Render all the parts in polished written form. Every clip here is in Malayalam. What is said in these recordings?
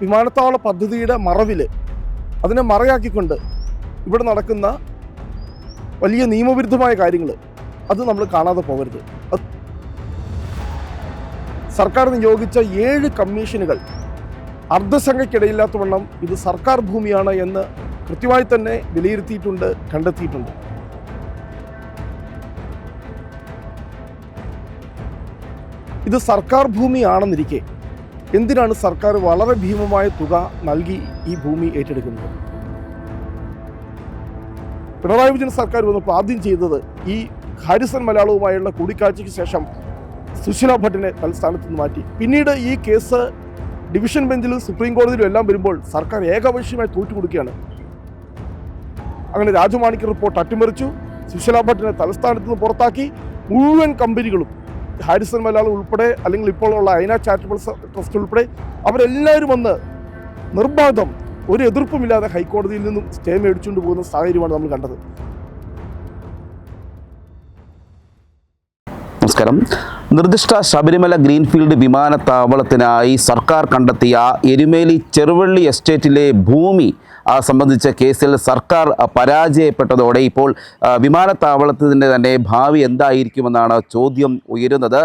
വിമാനത്താവള പദ്ധതിയുടെ മറവിൽ അതിനെ മറയാക്കിക്കൊണ്ട് ഇവിടെ നടക്കുന്ന വലിയ നിയമവിരുദ്ധമായ കാര്യങ്ങൾ അത് നമ്മൾ കാണാതെ പോകരുത്. സർക്കാർ നിയോഗിച്ച 7 കമ്മീഷനുകൾ അർദ്ധസംഖ്യക്കിടയില്ലാത്തവണ്ണം ഇത് സർക്കാർ ഭൂമിയാണ് എന്ന് കൃത്യമായി തന്നെ വിലയിരുത്തിയിട്ടുണ്ട്, കണ്ടെത്തിയിട്ടുണ്ട്. ഇത് സർക്കാർ ഭൂമിയാണെന്നിരിക്കെ എന്തിനാണ് സർക്കാർ വളരെ ഭീമമായ തുക നൽകി ഈ ഭൂമി ഏറ്റെടുക്കുന്നത്? പിണറായി വിജയൻ സർക്കാർ വന്നപ്പോൾ ആദ്യം ചെയ്തത് ഈ ഹാരിസൺ മലയാളവുമായുള്ള കൂടിക്കാഴ്ചയ്ക്ക് ശേഷം സുശീല ഭട്ടിനെ തൽസ്ഥാനത്ത് നിന്ന് മാറ്റി. പിന്നീട് ഈ കേസ് ഡിവിഷൻ ബെഞ്ചിലും സുപ്രീം കോടതിയിലും എല്ലാം വരുമ്പോൾ സർക്കാർ ഏകപക്ഷീയമായി തോറ്റുകൊടുക്കുകയാണ്. അങ്ങനെ രാജമാണിക്യ റിപ്പോർട്ട് അട്ടിമറിച്ചു, സുശീല ഭട്ടിനെ തലസ്ഥാനത്ത് നിന്ന് പുറത്താക്കി. മുഴുവൻ കമ്പനികളും ഹാരിസൺ മലയാളം ഉൾപ്പെടെ അല്ലെങ്കിൽ ഇപ്പോൾ ഉള്ള അയന ചാരിറ്റബിൾ ട്രസ്റ്റ് ഉൾപ്പെടെ അവരെല്ലാവരും വന്ന് നിർബാധം ഒരു എതിർപ്പുമില്ലാതെ ഹൈക്കോടതിയിൽ നിന്നും സ്റ്റേ മേടിച്ചുകൊണ്ട് പോകുന്ന സാഹചര്യമാണ് നമ്മൾ കണ്ടത്. നമസ്കാരം. നിർദ്ദിഷ്ട ശബരിമല ഗ്രീൻഫീൽഡ് വിമാനത്താവളത്തിനായി സർക്കാർ കണ്ടെത്തിയ എരുമേലി ചെറുവള്ളി എസ്റ്റേറ്റിലെ ഭൂമി സംബന്ധിച്ച കേസിൽ സർക്കാർ പരാജയപ്പെട്ടതോടെ ഇപ്പോൾ വിമാനത്താവളത്തിൻ്റെ തന്നെ ഭാവി എന്തായിരിക്കുമെന്നാണ് ചോദ്യം ഉയരുന്നത്.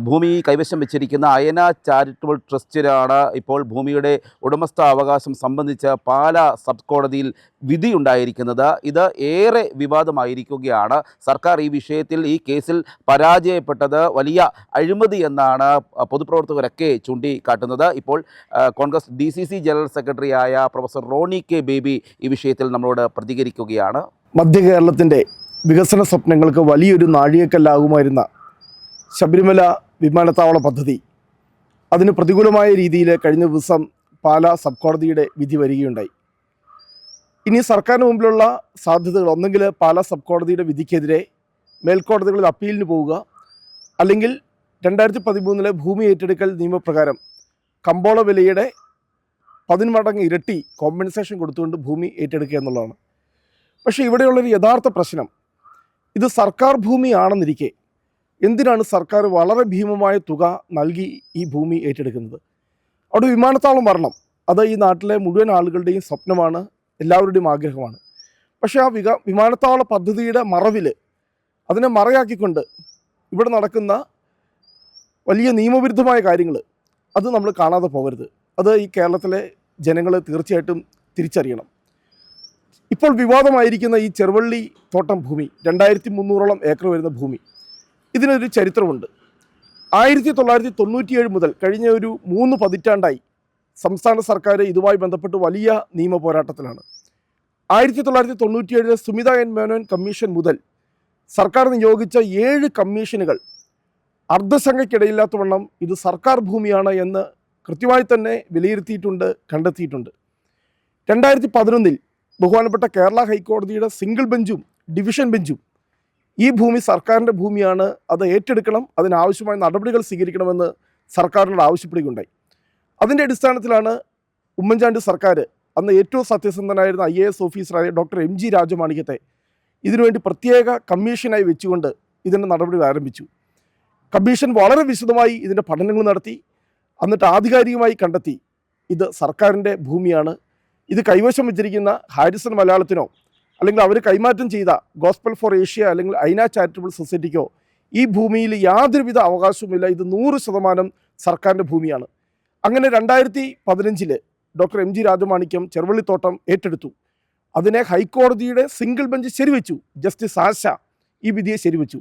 ഭൂമി കൈവശം വെച്ചിരിക്കുന്ന അയന ചാരിറ്റബിൾ ട്രസ്റ്റിനാണ് ഇപ്പോൾ ഭൂമിയുടെ ഉടമസ്ഥാവകാശം സംബന്ധിച്ച് പാലാ സബ് കോടതിയിൽ വിധി ഉണ്ടായിരിക്കുന്നത്. ഇത് ഏറെ വിവാദമായിരിക്കുകയാണ്. സർക്കാർ ഈ വിഷയത്തിൽ ഈ കേസിൽ പരാജയപ്പെട്ടത് വലിയ അഴിമതി എന്നാണ് പൊതുപ്രവർത്തകരൊക്കെ ചൂണ്ടിക്കാട്ടുന്നത്. ഇപ്പോൾ കോൺഗ്രസ് DCC ജനറൽ സെക്രട്ടറിയായ പ്രൊഫസർ റോണി കെ ബേബി ഈ വിഷയത്തിൽ നമ്മളോട് പ്രതികരിക്കുകയാണ്. മധ്യ കേരളത്തിൻ്റെ വികസന സ്വപ്നങ്ങൾക്ക് വലിയൊരു നാഴികക്കല്ലാകുമായിരുന്ന ശബരിമല വിമാനത്താവള പദ്ധതി അതിന് പ്രതികൂലമായ രീതിയിൽ കഴിഞ്ഞ ദിവസം പാലാ സബ് കോടതിയുടെ വിധി വരികയുണ്ടായി. ഇനി സർക്കാരിന് മുമ്പിലുള്ള സാധ്യതകൾ ഒന്നെങ്കിൽ പാലാ സബ് കോടതിയുടെ വിധിക്കെതിരെ മേൽക്കോടതികളിൽ അപ്പീലിന് പോവുക, അല്ലെങ്കിൽ 2013 ഭൂമി ഏറ്റെടുക്കൽ നിയമപ്രകാരം കമ്പോള വിലയുടെ 10 മടങ്ങ് ഇരട്ടി കോമ്പൻസേഷൻ കൊടുത്തുകൊണ്ട് ഭൂമി ഏറ്റെടുക്കുക എന്നുള്ളതാണ്. പക്ഷേ ഇവിടെയുള്ളൊരു യഥാർത്ഥ പ്രശ്നം, ഇത് സർക്കാർ ഭൂമിയാണെന്നിരിക്കെ എന്തിനാണ് സർക്കാർ വളരെ ഭീമമായ തുക നൽകി ഈ ഭൂമി ഏറ്റെടുക്കുന്നത്? അവിടെ വിമാനത്താവളം വരണം, അത് ഈ നാട്ടിലെ മുഴുവൻ ആളുകളുടെയും സ്വപ്നമാണ്, എല്ലാവരുടെയും ആഗ്രഹമാണ്. പക്ഷേ ആ വിമാനത്താവള പദ്ധതിയുടെ മറവിൽ അതിനെ മറയാക്കിക്കൊണ്ട് ഇവിടെ നടക്കുന്ന വലിയ നിയമവിരുദ്ധമായ കാര്യങ്ങൾ അത് നമ്മൾ കാണാതെ പോകരുത്. അത് ഈ കേരളത്തിലെ ജനങ്ങൾ തീർച്ചയായിട്ടും തിരിച്ചറിയണം. ഇപ്പോൾ വിവാദമായിരിക്കുന്ന ഈ ചെറുവള്ളി തോട്ടം ഭൂമി 2300 ഏക്കർ വരുന്ന ഭൂമി, ഇതിനൊരു ചരിത്രമുണ്ട്. 1997 മുതൽ കഴിഞ്ഞ ഒരു 3 പതിറ്റാണ്ടായി സംസ്ഥാന സർക്കാർ ഇതുമായി ബന്ധപ്പെട്ട് വലിയ നിയമ പോരാട്ടത്തിലാണ്. 1997 സുമിത എൻ മേനോൻ കമ്മീഷൻ മുതൽ സർക്കാർ നിയോഗിച്ച 7 കമ്മീഷനുകൾ അർദ്ധസംഖ്യക്കിടയില്ലാത്തവണ്ണം ഇത് സർക്കാർ ഭൂമിയാണ് എന്ന് കൃത്യമായി തന്നെ വിലയിരുത്തിയിട്ടുണ്ട്, കണ്ടെത്തിയിട്ടുണ്ട്. 2011 ബഹുമാനപ്പെട്ട കേരള ഹൈക്കോടതിയുടെ സിംഗിൾ ബെഞ്ചും ഡിവിഷൻ ബെഞ്ചും ഈ ഭൂമി സർക്കാരിൻ്റെ ഭൂമിയാണ്, അത് ഏറ്റെടുക്കണം, അതിനാവശ്യമായ നടപടികൾ സ്വീകരിക്കണമെന്ന് സർക്കാരിനോട് ആവശ്യപ്പെടുകയുണ്ടായി. അതിൻ്റെ അടിസ്ഥാനത്തിലാണ് ഉമ്മൻചാണ്ടി സർക്കാർ അന്ന് ഏറ്റവും സത്യസന്ധനായിരുന്ന IAS ഓഫീസറായ ഡോക്ടർ MG രാജമാണിക്യത്തെ ഇതിനുവേണ്ടി പ്രത്യേക കമ്മീഷനായി വെച്ചുകൊണ്ട് ഇതിൻ്റെ നടപടികൾ ആരംഭിച്ചു. കമ്മീഷൻ വളരെ വിശദമായി ഇതിൻ്റെ പഠനങ്ങൾ നടത്തി, എന്നിട്ട് ആധികാരികമായി കണ്ടെത്തി ഇത് സർക്കാരിൻ്റെ ഭൂമിയാണ്. ഇത് കൈവശം വെച്ചിരിക്കുന്ന ഹാരിസൺ മലയാളത്തിനോ അല്ലെങ്കിൽ അവർ കൈമാറ്റം ചെയ്ത ഗോസ്പൽ ഫോർ ഏഷ്യ അല്ലെങ്കിൽ അയന ചാരിറ്റബിൾ സൊസൈറ്റിക്കോ ഈ ഭൂമിയിൽ യാതൊരുവിധ അവകാശവുമില്ല. ഇത് 100% സർക്കാരിൻ്റെ ഭൂമിയാണ്. അങ്ങനെ 2015 ഡോക്ടർ MG രാജമാണിക്യം ചെറുവള്ളിത്തോട്ടം ഏറ്റെടുത്തു. അതിനെ ഹൈക്കോടതിയുടെ സിംഗിൾ ബെഞ്ച് ശരിവെച്ചു. ജസ്റ്റിസ് ആശ ഈ വിധിയെ ശരിവെച്ചു.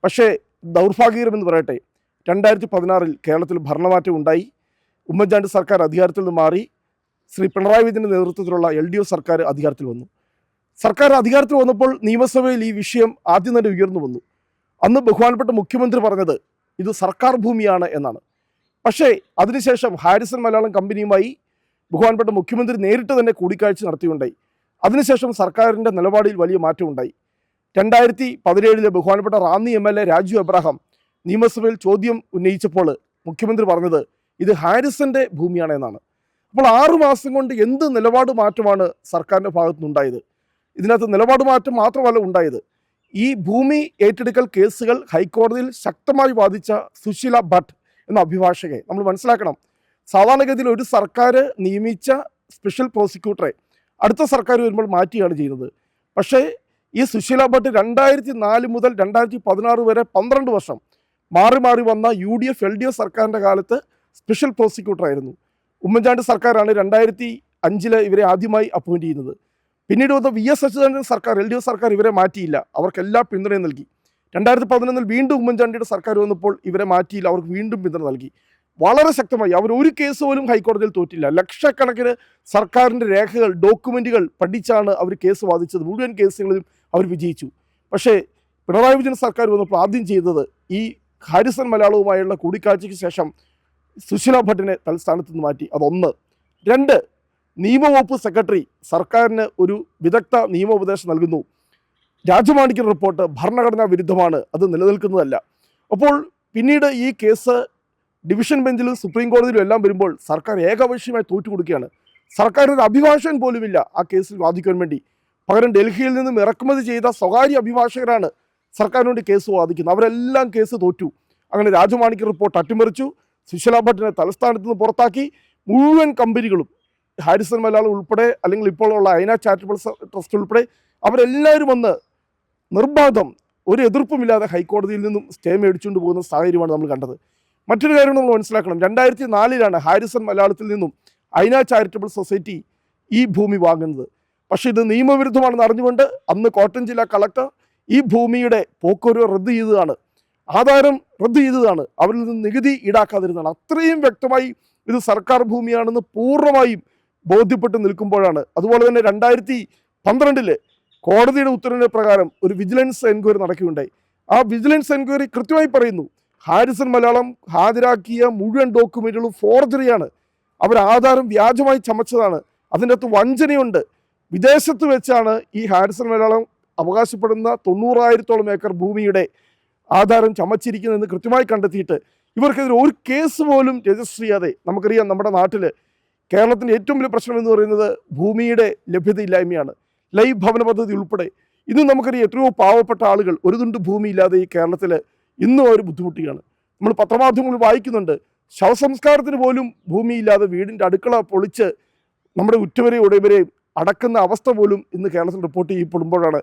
പക്ഷേ ദൗർഭാഗ്യകരമെന്ന് പറയട്ടെ, 2016 കേരളത്തിൽ ഭരണമാറ്റം ഉണ്ടായി. ഉമ്മൻചാണ്ടി സർക്കാർ അധികാരത്തിൽ നിന്ന് മാറി. ശ്രീ പിണറായി വിജയൻ്റെ നേതൃത്വത്തിലുള്ള LDF സർക്കാർ അധികാരത്തിൽ വന്നു. സർക്കാർ അധികാരത്തിൽ വന്നപ്പോൾ നിയമസഭയിൽ ഈ വിഷയം ആദ്യം തന്നെ ഉയർന്നു വന്നു. അന്ന് ബഹുമാനപ്പെട്ട മുഖ്യമന്ത്രി പറഞ്ഞത് ഇത് സർക്കാർ ഭൂമിയാണ് എന്നാണ്. പക്ഷേ അതിനുശേഷം ഹാരിസൺ മലയാളം കമ്പനിയുമായി ബഹുമാനപ്പെട്ട മുഖ്യമന്ത്രി നേരിട്ട് തന്നെ കൂടിക്കാഴ്ച നടത്തിയുണ്ടായി. അതിനുശേഷം സർക്കാരിൻ്റെ നിലപാടിൽ വലിയ മാറ്റമുണ്ടായി. 2017 ബഹുമാനപ്പെട്ട റാന്നി MLA രാജു എബ്രഹാം നിയമസഭയിൽ ചോദ്യം ഉന്നയിച്ചപ്പോൾ മുഖ്യമന്ത്രി പറഞ്ഞത് ഇത് ഹാരിസൻ്റെ ഭൂമിയാണ് എന്നാണ്. അപ്പോൾ 6 മാസം കൊണ്ട് എന്ത് നിലപാട് മാറ്റമാണ് സർക്കാരിൻ്റെ ഭാഗത്തുനിന്നുണ്ടായത്? ഇതിനകത്ത് നിലപാട് മാറ്റം മാത്രമല്ല ഉണ്ടായത്, ഈ ഭൂമി ഏറ്റെടുക്കൽ കേസുകൾ ഹൈക്കോടതിയിൽ ശക്തമായി വാദിച്ച സുശീല ഭട്ട് എന്ന അഭിഭാഷകയെ നമ്മൾ മനസ്സിലാക്കണം. സാധാരണഗതിയിൽ ഒരു സർക്കാർ നിയമിച്ച സ്പെഷ്യൽ പ്രോസിക്യൂട്ടറെ അടുത്ത സർക്കാർ വരുമ്പോൾ മാറ്റുകയാണ് ചെയ്യുന്നത്. പക്ഷേ ഈ സുശീല ഭട്ട് 2004 മുതൽ 2016 വരെ 12 വർഷം മാറി മാറി വന്ന UDF LDF സർക്കാരിൻ്റെ കാലത്ത് സ്പെഷ്യൽ പ്രോസിക്യൂട്ടറായിരുന്നു. ഉമ്മൻചാണ്ടി സർക്കാരാണ് 2005 ഇവരെ ആദ്യമായി അപ്പോയിൻറ്റ് ചെയ്യുന്നത്. പിന്നീട് വന്ന VS അച്യുതാനന്ദൻ സർക്കാർ LDF സർക്കാർ ഇവരെ മാറ്റിയില്ല, അവർക്ക് എല്ലാ പിന്തുണയും നൽകി. 2011 വീണ്ടും ഉമ്മൻചാണ്ടിയുടെ സർക്കാർ വന്നപ്പോൾ ഇവരെ മാറ്റിയില്ല, അവർക്ക് വീണ്ടും പിന്തുണ നൽകി. വളരെ ശക്തമായി അവർ ഒരു കേസ് പോലും ഹൈക്കോടതിയിൽ തോറ്റില്ല. ലക്ഷക്കണക്കിന് സർക്കാരിൻ്റെ രേഖകൾ, ഡോക്യുമെൻറ്റുകൾ പഠിച്ചാണ് അവർ കേസ് വാദിച്ചത്. മുഴുവൻ കേസുകളിലും അവർ വിജയിച്ചു. പക്ഷേ പിണറായി വിജയൻ സർക്കാർ വന്നപ്പോൾ ആദ്യം ചെയ്തത് ഈ ഹാരിസൺ മലയാളവുമായുള്ള കൂടിക്കാഴ്ചയ്ക്ക് ശേഷം സുശീല ഭട്ടിനെ തൽസ്ഥാനത്ത് നിന്ന് മാറ്റി. അതൊന്ന്. 2, നിയമവകുപ്പ് സെക്രട്ടറി സർക്കാരിന് ഒരു വിദഗ്ധ നിയമോപദേശം നൽകുന്നു. രാജമാണിക്യം റിപ്പോർട്ട് ഭരണഘടനാ വിരുദ്ധമാണ്, അത് നിലനിൽക്കുന്നതല്ല. അപ്പോൾ പിന്നീട് ഈ കേസ് ഡിവിഷൻ ബെഞ്ചിലും സുപ്രീം കോടതിയിലും എല്ലാം വരുമ്പോൾ സർക്കാർ ഏകപക്ഷീയമായി തോറ്റുകൊടുക്കുകയാണ്. സർക്കാരിന് ഒരു അഭിഭാഷകൻ പോലുമില്ല ആ കേസിൽ വാദിക്കാൻ വേണ്ടി. പകരം ഡൽഹിയിൽ നിന്നും ഇറക്കുമതി ചെയ്ത സ്വകാര്യ അഭിഭാഷകരാണ് സർക്കാരിന് വേണ്ടി കേസ് വാദിക്കുന്നത്. അവരെല്ലാം കേസ് തോറ്റു. അങ്ങനെ രാജമാണിക്യ റിപ്പോർട്ട് അട്ടിമറിച്ചു. സുശീല ഭട്ടിനെ തലസ്ഥാനത്ത് നിന്ന് പുറത്താക്കി. മുഴുവൻ കമ്പനികളും ഹാരിസൺ മലയാളം ഉൾപ്പെടെ, അല്ലെങ്കിൽ ഇപ്പോഴുള്ള അയന ചാരിറ്റബിൾ ട്രസ്റ്റ് ഉൾപ്പെടെ അവരെല്ലാവരും വന്ന് നിർബാധം ഒരു എതിർപ്പുമില്ലാതെ ഹൈക്കോടതിയിൽ നിന്നും സ്റ്റേ മേടിച്ചുകൊണ്ട് പോകുന്ന സാഹചര്യമാണ് നമ്മൾ കണ്ടത്. മറ്റൊരു കാര്യം നമ്മൾ മനസ്സിലാക്കണം, 2004 ഹാരിസൺ മലയാളത്തിൽ നിന്നും അയന ചാരിറ്റബിൾ സൊസൈറ്റി ഈ ഭൂമി വാങ്ങുന്നത്. പക്ഷേ ഇത് നിയമവിരുദ്ധമാണെന്ന് അറിഞ്ഞുകൊണ്ട് അന്ന് കോട്ടയം ജില്ലാ കളക്ടർ ഈ ഭൂമിയുടെ പോക്കുവരവ് റദ്ദ് ചെയ്തതാണ്, ആധാരം റദ്ദ് ചെയ്തതാണ്, അവരിൽ നിന്ന് നികുതി ഈടാക്കാതിരുന്നതാണ്. അത്രയും വ്യക്തമായി ഇത് സർക്കാർ ഭൂമിയാണെന്ന് പൂർണ്ണമായും ബോധ്യപ്പെട്ട് നിൽക്കുമ്പോഴാണ്. അതുപോലെ തന്നെ 2012 കോടതിയുടെ ഉത്തരവിൻ്റെ പ്രകാരം ഒരു വിജിലൻസ് എൻക്വയറി നടക്കുകയുണ്ടായി. ആ വിജിലൻസ് എൻക്വയറി കൃത്യമായി പറയുന്നു, ഹാരിസൺ മലയാളം ഹാജരാക്കിയ മുഴുവൻ ഡോക്യുമെൻറ്റുകളും ഫോർജറിയാണ്, അവർ ആധാരം വ്യാജമായി ചമച്ചതാണ്, അതിൻ്റെ അകത്ത് വഞ്ചനയുണ്ട്. വിദേശത്ത് വെച്ചാണ് ഈ ഹാരിസൺ മലയാളം അവകാശപ്പെടുന്ന 90,000-ഓളം ഏക്കർ ഭൂമിയുടെ ആധാരം ചമച്ചിരിക്കുന്നതെന്ന് കൃത്യമായി കണ്ടെത്തിയിട്ട് ഇവർക്കെതിരെ ഒരു കേസ് പോലും രജിസ്റ്റർ ചെയ്യാതെ, നമുക്കറിയാം നമ്മുടെ നാട്ടിൽ കേരളത്തിൻ്റെ ഏറ്റവും വലിയ പ്രശ്നം എന്ന് പറയുന്നത് ഭൂമിയുടെ ലഭ്യതയില്ലായ്മയാണ്. ലൈവ് ഭവന പദ്ധതി ഉൾപ്പെടെ ഇന്നും നമുക്കറിയാം എത്രയോ പാവപ്പെട്ട ആളുകൾ ഒരു തുണ്ട് ഭൂമിയില്ലാതെ ഈ കേരളത്തിൽ ഇന്നും അവർ ബുദ്ധിമുട്ടുകയാണ്. നമ്മൾ പത്രമാധ്യമങ്ങളിൽ വായിക്കുന്നുണ്ട്, ശവസംസ്കാരത്തിന് പോലും ഭൂമിയില്ലാതെ വീടിൻ്റെ അടുക്കള പൊളിച്ച് നമ്മുടെ ഉറ്റവരെയും ഉടയവരെയും അടക്കുന്ന അവസ്ഥ പോലും ഇന്ന് കേരളത്തിൽ റിപ്പോർട്ട് ചെയ്യപ്പെടുമ്പോഴാണ്.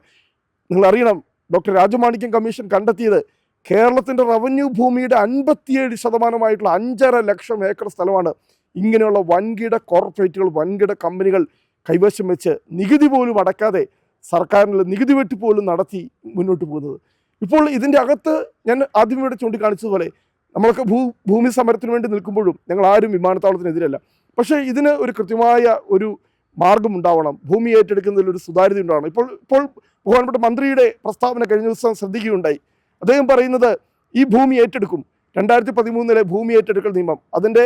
നിങ്ങൾ അറിയണം, ഡോക്ടർ രാജമാണിക്യം കമ്മീഷൻ കണ്ടെത്തിയത് കേരളത്തിൻ്റെ റവന്യൂ ഭൂമിയുടെ 57% 5.5 ലക്ഷം ഏക്കർ സ്ഥലമാണ് ഇങ്ങനെയുള്ള വൻകിട കോർപ്പറേറ്റുകൾ, വൻകിട കമ്പനികൾ കൈവശം വെച്ച് നികുതി പോലും അടക്കാതെ സർക്കാരിനുള്ള നികുതി വെട്ടിപ്പ് പോലും നടത്തി മുന്നോട്ട് പോകുന്നത്. ഇപ്പോൾ ഇതിൻ്റെ അകത്ത് ഞാൻ ആദ്യം ഇവിടെ ചൂണ്ടിക്കാണിച്ചതുപോലെ നമ്മളൊക്കെ ഭൂമി സമരത്തിന് വേണ്ടി നിൽക്കുമ്പോഴും ഞങ്ങൾ ആരും വിമാനത്താവളത്തിനെതിരല്ല. പക്ഷേ ഇതിന് ഒരു കൃത്യമായ ഒരു മാർഗം ഉണ്ടാവണം, ഭൂമി ഏറ്റെടുക്കുന്നതിൽ ഒരു സുതാര്യത ഉണ്ടാവണം. ഇപ്പോൾ ബഹുമാനപ്പെട്ട മന്ത്രിയുടെ പ്രസ്താവന കഴിഞ്ഞ ദിവസം ശ്രദ്ധിക്കുകയുണ്ടായി. അദ്ദേഹം പറയുന്നത് ഈ ഭൂമി ഏറ്റെടുക്കും. 2013 ഭൂമി ഏറ്റെടുക്കൽ നിയമം, അതിൻ്റെ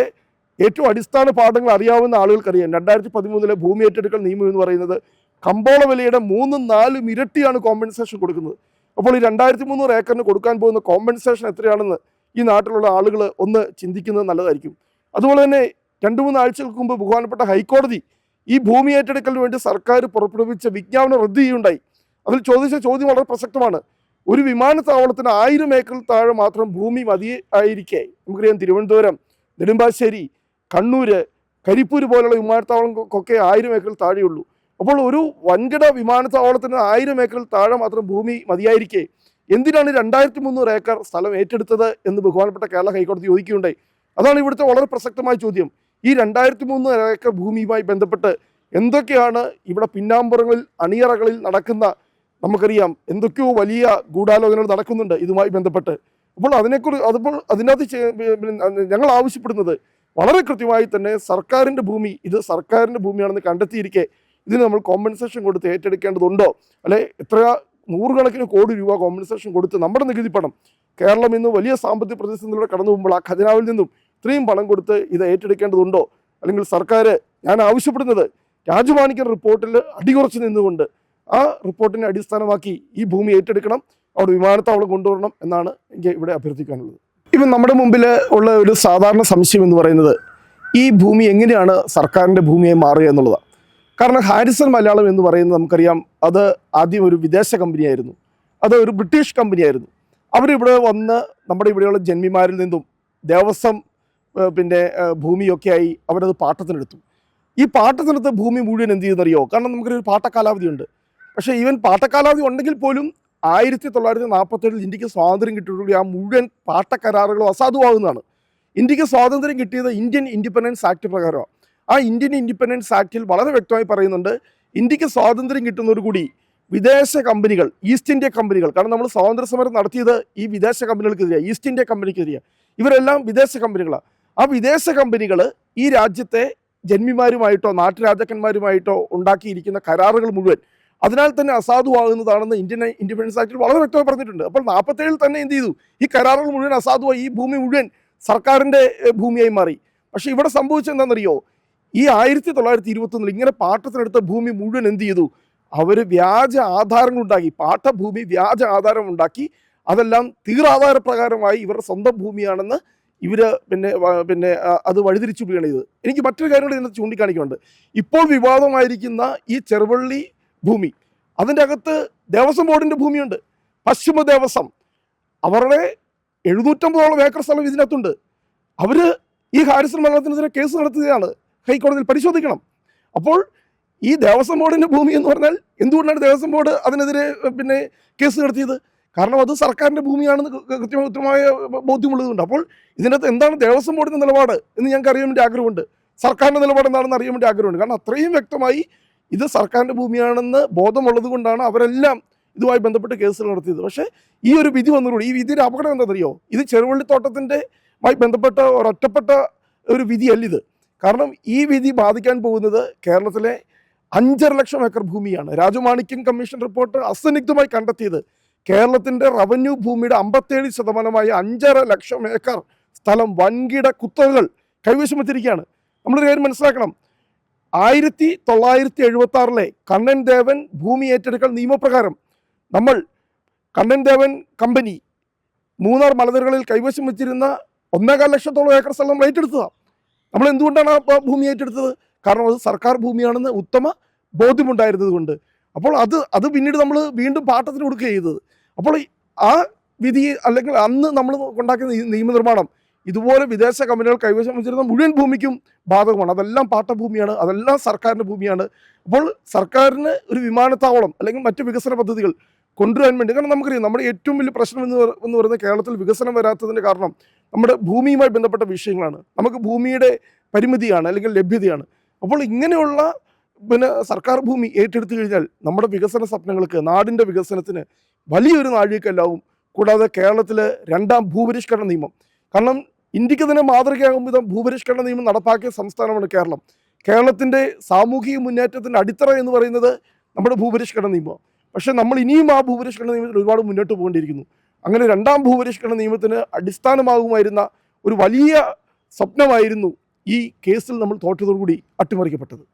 ഏറ്റവും അടിസ്ഥാന പാഠങ്ങൾ അറിയാവുന്ന ആളുകൾക്കറിയാം. 2013 ഭൂമി ഏറ്റെടുക്കൽ നിയമം എന്ന് പറയുന്നത് കമ്പോള വിലയുടെ 3-4 ഇരട്ടിയാണ് കോമ്പൻസേഷൻ കൊടുക്കുന്നത്. അപ്പോൾ ഈ 2300 ഏക്കറിന് കൊടുക്കാൻ പോകുന്ന കോമ്പൻസേഷൻ എത്രയാണെന്ന് ഈ നാട്ടിലുള്ള ആളുകൾ ഒന്ന് ചിന്തിക്കുന്നത് നല്ലതായിരിക്കും. അതുപോലെ തന്നെ 2-3 ആഴ്ചകൾക്ക് മുമ്പ് ബഹുമാനപ്പെട്ട ഹൈക്കോടതി ഈ ഭൂമി ഏറ്റെടുക്കലിന് വേണ്ടി സർക്കാർ പുറപ്പെടുവിച്ച വിജ്ഞാപനം റദ്ദ് ചെയ്യുകയുണ്ടായി. അതിൽ ചോദിച്ച ചോദ്യം വളരെ പ്രസക്തമാണ്. ഒരു വിമാനത്താവളത്തിന് 1000 ഏക്കറിൽ താഴെ മാത്രം ഭൂമി മതിയായിരിക്കെ, നമുക്കറിയാം തിരുവനന്തപുരം, നെടുമ്പാശ്ശേരി, കണ്ണൂർ, കരിപ്പൂർ പോലുള്ള വിമാനത്താവളങ്ങൾക്കൊക്കെ 1000 ഏക്കറിൽ താഴെയുള്ളൂ. അപ്പോൾ ഒരു വൻകിട വിമാനത്താവളത്തിന് 1000 ഏക്കറിൽ താഴെ മാത്രം ഭൂമി മതിയായിരിക്കെ എന്തിനാണ് 2300 ഏക്കർ സ്ഥലം ഏറ്റെടുത്തത് എന്ന് ബഹുമാനപ്പെട്ട കേരള ഹൈക്കോടതി ചോദിക്കുകയുണ്ടായി. അതാണ് ഇവിടുത്തെ വളരെ പ്രസക്തമായ ചോദ്യം. ഈ 2300 ഏക്കർ ഭൂമിയുമായി ബന്ധപ്പെട്ട് എന്തൊക്കെയാണ് ഇവിടെ പിന്നാമ്പുറങ്ങളിൽ, അണിയറകളിൽ നടക്കുന്ന, നമുക്കറിയാം എന്തൊക്കെയോ വലിയ ഗൂഢാലോചനകൾ നടക്കുന്നുണ്ട് ഇതുമായി ബന്ധപ്പെട്ട്. അപ്പോൾ അതിനകത്ത് ഞങ്ങൾ ആവശ്യപ്പെടുന്നത് വളരെ കൃത്യമായി തന്നെ സർക്കാരിൻ്റെ ഭൂമി, ഇത് സർക്കാരിൻ്റെ ഭൂമിയാണെന്ന് കണ്ടെത്തിയിരിക്കെ ഇതിന് നമ്മൾ കോമ്പൻസേഷൻ കൊടുത്ത് ഏറ്റെടുക്കേണ്ടതുണ്ടോ? അല്ലെ എത്ര 100 കോടി രൂപ കോമ്പൻസേഷൻ കൊടുത്ത് നമ്മുടെ നികുതി പണം, കേരളം ഇന്ന് വലിയ സാമ്പത്തിക പ്രതിസന്ധിയിലൂടെ കടന്നു പോകുമ്പോൾ ആ ഖജനാവിൽ നിന്നും ഇത്രയും പണം കൊടുത്ത് ഇത് ഏറ്റെടുക്കേണ്ടതുണ്ടോ? അല്ലെങ്കിൽ സർക്കാർ, ഞാൻ ആവശ്യപ്പെടുന്നത് രാജമാണിക്യം റിപ്പോർട്ടിൽ അടികുറച്ച് നിന്നുകൊണ്ട് ആ റിപ്പോർട്ടിനെ അടിസ്ഥാനമാക്കി ഈ ഭൂമി ഏറ്റെടുക്കണം, അവിടെ വിമാനത്താവളം കൊണ്ടുവരണം എന്നാണ് എനിക്ക് ഇവിടെ അഭ്യർത്ഥിക്കാനുള്ളത്. ഇപ്പം നമ്മുടെ മുമ്പിൽ ഉള്ള ഒരു സാധാരണ സംശയം എന്ന് പറയുന്നത് ഈ ഭൂമി എങ്ങനെയാണ് സർക്കാരിൻ്റെ ഭൂമിയായി മാറുക എന്നുള്ളതാണ്. കാരണം ഹാരിസൺ മലയാളം എന്ന് പറയുന്നത് നമുക്കറിയാം, അത് ആദ്യം ഒരു വിദേശ കമ്പനിയായിരുന്നു, അത് ഒരു ബ്രിട്ടീഷ് കമ്പനിയായിരുന്നു. അവരിവിടെ വന്ന് നമ്മുടെ ഇവിടെയുള്ള ജന്മിമാരിൽ നിന്നും ദേവസ്വം ഭൂമിയൊക്കെയായി അവരത് പാട്ടത്തിനെടുത്തു. ഈ പാട്ടത്തിനെടുത്ത ഭൂമി മുഴുവൻ എന്ത് ചെയ്യുന്നറിയോ? കാരണം നമുക്കൊരു പാട്ടക്കാലാവധി ഉണ്ട്. പക്ഷേ ഈവൻ പാട്ടക്കാലാവധി ഉണ്ടെങ്കിൽ പോലും 1947 ഇന്ത്യക്ക് സ്വാതന്ത്ര്യം കിട്ടിയതോടുകൂടി ആ മുഴുവൻ പാട്ടക്കരാറുകളും അസാധുവാകുന്നതാണ്. ഇന്ത്യക്ക് സ്വാതന്ത്ര്യം കിട്ടിയത് ഇന്ത്യൻ ഇൻഡിപെൻഡൻസ് ആക്ട് പ്രകാരമാണ്. ആ ഇന്ത്യൻ ഇൻഡിപെൻഡൻസ് ആക്ടിൽ വളരെ വ്യക്തമായി പറയുന്നുണ്ട്, ഇന്ത്യക്ക് സ്വാതന്ത്ര്യം കിട്ടുന്നതോടുകൂടി വിദേശ കമ്പനികൾ, ഈസ്റ്റ് ഇന്ത്യ കമ്പനികൾ, കാരണം നമ്മൾ സ്വാതന്ത്ര്യ സമരം നടത്തിയത് ഈ വിദേശ കമ്പനികൾക്കെതിരെയാണ്, ഈസ്റ്റ് ഇന്ത്യ കമ്പനിക്കെതിരെയാണ്. ഇവരെല്ലാം വിദേശ കമ്പനികളാണ്. ആ വിദേശ കമ്പനികൾ ഈ രാജ്യത്തെ ജന്മിമാരുമായിട്ടോ നാട്ടുരാജാക്കന്മാരുമായിട്ടോ ഉണ്ടാക്കിയിരിക്കുന്ന കരാറുകൾ മുഴുവൻ അതിനാൽ തന്നെ അസാധുവാകുന്നതാണെന്ന് ഇന്ത്യൻ ഇൻഡിപെൻഡൻസ് ആക്ടിൽ വളരെ വ്യക്തമായി പറഞ്ഞിട്ടുണ്ട്. അപ്പോൾ 47 തന്നെ എന്ത് ചെയ്തു? ഈ കരാറുകൾ മുഴുവൻ അസാധുവായി, ഈ ഭൂമി മുഴുവൻ സർക്കാരിൻ്റെ ഭൂമിയായി മാറി. പക്ഷേ ഇവിടെ സംഭവിച്ചെന്താണെന്നറിയോ? ഈ 1921 ഇങ്ങനെ പാട്ടത്തിനെടുത്ത ഭൂമി മുഴുവൻ എന്ത് ചെയ്തു? അവർ വ്യാജ ആധാരങ്ങളുണ്ടാക്കി, പാട്ടഭൂമി വ്യാജ ആധാരം ഉണ്ടാക്കി, അതെല്ലാം തീറാധാരപ്രകാരമായി ഇവരുടെ സ്വന്തം ഭൂമിയാണെന്ന് ഇവർ അത് വഴിതിരിച്ചുവിടുകയാണ് ചെയ്തത്. എനിക്ക് മറ്റൊരു കാര്യം കൂടി ഇതിനകത്ത് ചൂണ്ടിക്കാണിക്കുന്നുണ്ട്. ഇപ്പോൾ വിവാദമായിരിക്കുന്ന ഈ ചെറുവള്ളി ഭൂമി, അതിൻ്റെ അകത്ത് ദേവസ്വം ബോർഡിൻ്റെ ഭൂമിയുണ്ട്. പശ്ചിമ ദേവസ്വം അവരുടെ 750ഓളം ഏക്കർ സ്ഥലം ഇതിനകത്തുണ്ട്. അവർ ഈ ഹാരിസൺ വെള്ളത്തിനെതിരെ കേസ് നടത്തുകയാണ്, ഹൈക്കോടതിയിൽ പരിശോധിക്കണം. അപ്പോൾ ഈ ദേവസ്വം ബോർഡിൻ്റെ ഭൂമി എന്ന് പറഞ്ഞാൽ എന്തുകൊണ്ടാണ് ദേവസ്വം ബോർഡ് അതിനെതിരെ കേസ് നടത്തിയത്? കാരണം അത് സർക്കാരിൻ്റെ ഭൂമിയാണെന്ന് കൃത്യമായ ബോധ്യമുള്ളതുകൊണ്ട്. അപ്പോൾ ഇതിനകത്ത് എന്താണ് ദേവസ്വം ബോർഡിൻ്റെ നിലപാട് എന്ന് ഞങ്ങൾക്ക് അറിയാൻ വേണ്ടി ആഗ്രഹമുണ്ട്. സർക്കാരിൻ്റെ നിലപാട് എന്താണെന്ന് അറിയാൻ വേണ്ടി ആഗ്രഹമുണ്ട്. കാരണം അത്രയും വ്യക്തമായി ഇത് സർക്കാരിൻ്റെ ഭൂമിയാണെന്ന് ബോധമുള്ളത് കൊണ്ടാണ് അവരെല്ലാം ഇതുമായി ബന്ധപ്പെട്ട് കേസുകൾ നടത്തിയത്. പക്ഷേ ഈ ഒരു വിധി വന്നതോടുകൂടി, ഈ വിധിയുടെ അപകടം എന്താണെന്നറിയോ? ഇത് ചെറുവള്ളിത്തോട്ടത്തിൻ്റെമായി ബന്ധപ്പെട്ട ഒരൊറ്റപ്പെട്ട ഒരു വിധിയല്ല ഇത്. കാരണം ഈ വിധി ബാധിക്കാൻ പോകുന്നത് കേരളത്തിലെ 5.5 ലക്ഷം ഏക്കർ ഭൂമിയാണ്. രാജമാണിക്യം കമ്മീഷൻ റിപ്പോർട്ട് അസന്നിഗ്ധമായി കണ്ടെത്തിയത് കേരളത്തിൻ്റെ റവന്യൂ ഭൂമിയുടെ 57% 5.5 ലക്ഷം ഏക്കർ സ്ഥലം വൻകിട കുത്തകകൾ കൈവശം വെച്ചിരിക്കുകയാണ്. നമ്മളൊരു കാര്യം മനസ്സിലാക്കണം, 1976 കണ്ണൻ ദേവൻ ഭൂമി ഏറ്റെടുക്കൽ നിയമപ്രകാരം നമ്മൾ കണ്ണൻ ദേവൻ കമ്പനി മൂന്നാർ മലനിരകളിൽ കൈവശം വെച്ചിരുന്ന 1.25 ലക്ഷത്തോളം ഏക്കർ സ്ഥലം നമ്മൾ ഏറ്റെടുത്തതാണ്. നമ്മൾ എന്തുകൊണ്ടാണ് ആ ഭൂമി ഏറ്റെടുത്തത്? കാരണം അത് സർക്കാർ ഭൂമിയാണെന്ന് ഉത്തമ ബോധ്യമുണ്ടായിരുന്നത് കൊണ്ട്. അപ്പോൾ അത് പിന്നീട് നമ്മൾ വീണ്ടും പാട്ടത്തിന് കൊടുക്കുക ചെയ്തത്. അപ്പോൾ ആ വിധി അല്ലെങ്കിൽ അന്ന് നമ്മൾ ഉണ്ടാക്കിയ നിയമനിർമ്മാണം ഇതുപോലെ വിദേശ കമ്പനികൾ കൈവശം വെച്ചിരുന്ന മുഴുവൻ ഭൂമിക്കും ബാധകമാണ്. അതെല്ലാം പാട്ടഭൂമിയാണ്, അതെല്ലാം സർക്കാരിൻ്റെ ഭൂമിയാണ്. അപ്പോൾ സർക്കാരിന് ഒരു വിമാനത്താവളം അല്ലെങ്കിൽ മറ്റ് വികസന പദ്ധതികൾ കൊണ്ടുവരാൻ വേണ്ടി, കാരണം നമുക്കറിയാം നമ്മുടെ ഏറ്റവും വലിയ പ്രശ്നം എന്ന് പറയുന്നത് കേരളത്തിൽ വികസനം വരാത്തതിൻ്റെ കാരണം നമ്മുടെ ഭൂമിയുമായി ബന്ധപ്പെട്ട വിഷയങ്ങളാണ്. നമുക്ക് ഭൂമിയുടെ പരിമിതിയാണ് അല്ലെങ്കിൽ ലഭ്യതയാണ്. അപ്പോൾ ഇങ്ങനെയുള്ള സർക്കാർ ഭൂമി ഏറ്റെടുത്തു കഴിഞ്ഞാൽ നമ്മുടെ വികസന സ്വപ്നങ്ങൾക്ക്, നാടിൻ്റെ വികസനത്തിന് വലിയൊരു നാഴികക്കല്ലാവും. കൂടാതെ കേരളത്തിൽ 2ാം ഭൂപരിഷ്കരണ നിയമം, കാരണം ഇന്ത്യക്ക് തന്നെ മാതൃകയാകും വിധം ഭൂപരിഷ്കരണ നിയമം നടപ്പാക്കിയ സംസ്ഥാനമാണ് കേരളം. കേരളത്തിൻ്റെ സാമൂഹിക മുന്നേറ്റത്തിൻ്റെ അടിത്തറ എന്ന് പറയുന്നത് നമ്മുടെ ഭൂപരിഷ്കരണ നിയമമാണ്. പക്ഷേ നമ്മൾ ഇനിയും ആ ഭൂപരിഷ്കരണ നിയമത്തിൽ ഒരുപാട് മുന്നോട്ട് പോകേണ്ടിയിരിക്കുന്നു. അങ്ങനെ 2ാം ഭൂപരിഷ്കരണ നിയമത്തിന് അടിസ്ഥാനമാകുമായിരുന്ന ഒരു വലിയ സ്വപ്നമായിരുന്നു ഈ കേസിൽ നമ്മൾ തോറ്റതോടുകൂടി അട്ടിമറിക്കപ്പെട്ടത്.